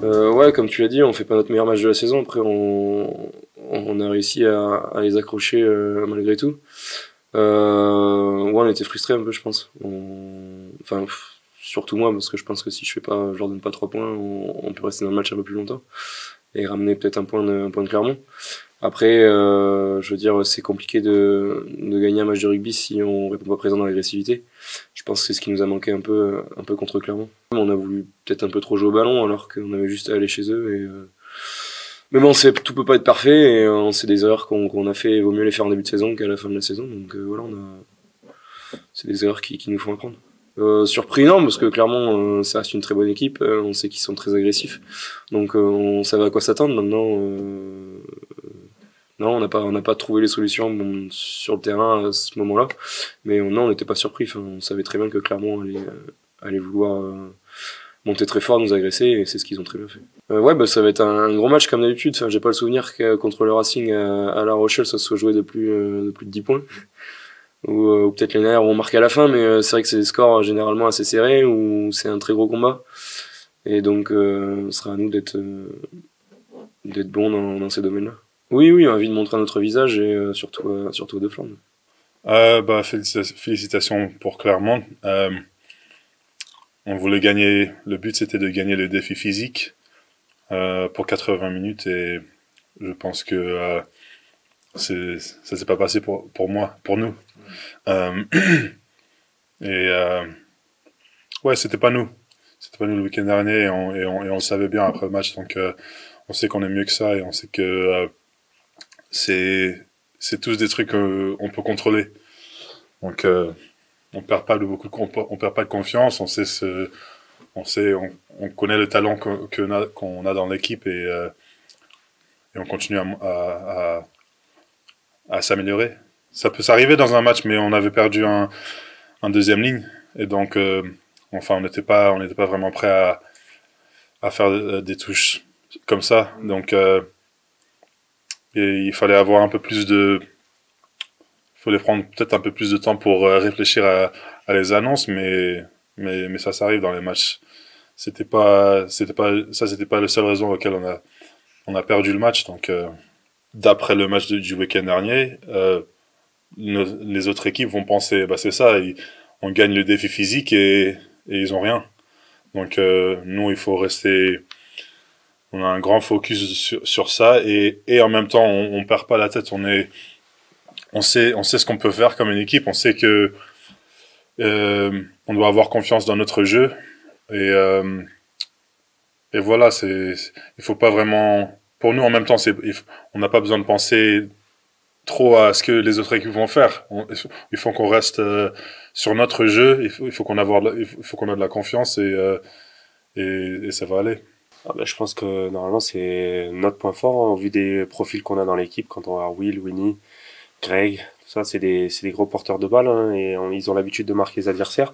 Ouais, comme tu l'as dit, on fait pas notre meilleur match de la saison. Après, on a réussi à les accrocher malgré tout. Ouais, on était frustrés un peu, je pense. Enfin, surtout moi, parce que je pense que si je leur donne pas 3 points, on peut rester dans le match un peu plus longtemps et ramener peut-être un point de Clermont. Après, je veux dire, c'est compliqué de gagner un match de rugby si on répond pas présent dans l'agressivité. Je pense que c'est ce qui nous a manqué un peu contre Clermont. On a voulu peut-être un peu trop jouer au ballon alors qu'on avait juste à aller chez eux. Mais bon, tout peut pas être parfait et on sait des erreurs qu'on a fait. Il vaut mieux les faire en début de saison qu'à la fin de la saison. Donc voilà, c'est des erreurs qui nous font apprendre. Surpris non, parce que clairement ça reste une très bonne équipe. On sait qu'ils sont très agressifs, donc on savait à quoi s'attendre. Maintenant, non, on n'a pas trouvé les solutions sur le terrain à ce moment-là, mais non, on n'était pas surpris. Enfin, on savait très bien que Clermont allait vouloir monter très fort, nous agresser, et c'est ce qu'ils ont très bien fait. Ouais, bah, ça va être un gros match comme d'habitude. Enfin, j'ai pas le souvenir que contre le Racing à La Rochelle, ça se soit joué de plus de 10 points. Ou peut-être les dernières ont marqué à la fin, mais c'est vrai que c'est des scores généralement assez serrés, où c'est un très gros combat. Et donc, ce sera à nous d'être bons dans ces domaines-là. Oui, oui, envie de montrer notre visage et surtout aux deux flancs. Félicitations pour Clermont. On voulait gagner, le but c'était de gagner le défi physique pour 80 minutes et je pense que ça s'est pas passé pour nous. Ouais, c'était pas nous le week-end dernier et on le savait bien après le match, donc on sait qu'on est mieux que ça et on sait que c'est tous des trucs qu'on peut contrôler. Donc on perd pas de confiance, on connaît le talent qu'on a dans l'équipe et on continue à s'améliorer. Ça peut s'arriver dans un match, mais on avait perdu un deuxième ligne et donc on n'était pas vraiment prêt à faire des touches comme ça. Donc et il fallait avoir il fallait prendre peut-être un peu plus de temps pour réfléchir à les annonces, mais ça s'arrive dans les matchs. C'était pas la seule raison pour laquelle on a perdu le match. Donc d'après le match du week-end dernier, les autres équipes vont penser, bah c'est ça, on gagne le défi physique et ils ont rien. Donc nous il faut rester, on a un grand focus sur ça et en même temps on perd pas la tête, on sait ce qu'on peut faire comme une équipe, on sait que on doit avoir confiance dans notre jeu et voilà, il faut pas vraiment, pour nous en même temps on n'a pas besoin de penser trop à ce que les autres équipes vont faire. Il faut qu'on reste sur notre jeu, il faut qu'on ait de la confiance et ça va aller. Ah bah, je pense que normalement c'est notre point fort au vu des profils qu'on a dans l'équipe quand on va Will, Winnie, Greg, tout ça c'est des gros porteurs de balles hein, et ils ont l'habitude de marquer les adversaires.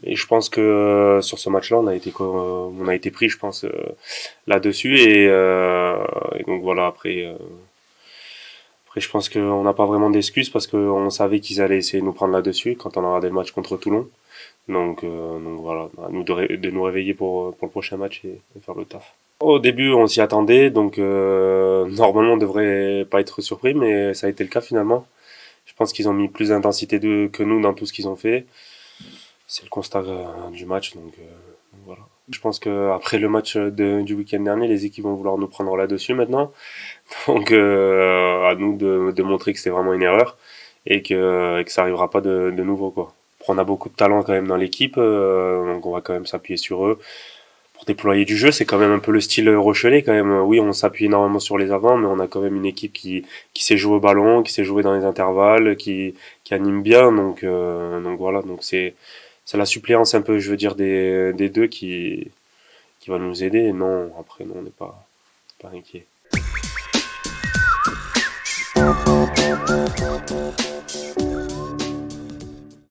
Et je pense que sur ce match-là on a été pris je pense là-dessus et donc voilà après je pense qu'on n'a pas vraiment d'excuses parce qu'on savait qu'ils allaient essayer de nous prendre là-dessus quand on a regardé le match contre Toulon. Donc voilà, à nous de nous réveiller pour le prochain match et faire le taf. Au début, on s'y attendait, donc normalement on devrait pas être surpris, mais ça a été le cas finalement. Je pense qu'ils ont mis plus d'intensité que nous dans tout ce qu'ils ont fait. C'est le constat du match, donc voilà. Je pense que après le match du week-end dernier, les équipes vont vouloir nous prendre là-dessus maintenant. Donc à nous de montrer que c'est vraiment une erreur et que ça arrivera pas de nouveau quoi. On a beaucoup de talent quand même dans l'équipe, donc on va quand même s'appuyer sur eux pour déployer du jeu. C'est quand même un peu le style rochelais quand même. Oui, on s'appuie énormément sur les avants, mais on a quand même une équipe qui sait jouer au ballon, qui sait jouer dans les intervalles, qui anime bien. Donc voilà, donc c'est la suppléance un peu, je veux dire, des deux qui va nous aider. Et non, après non, on n'est pas inquiet.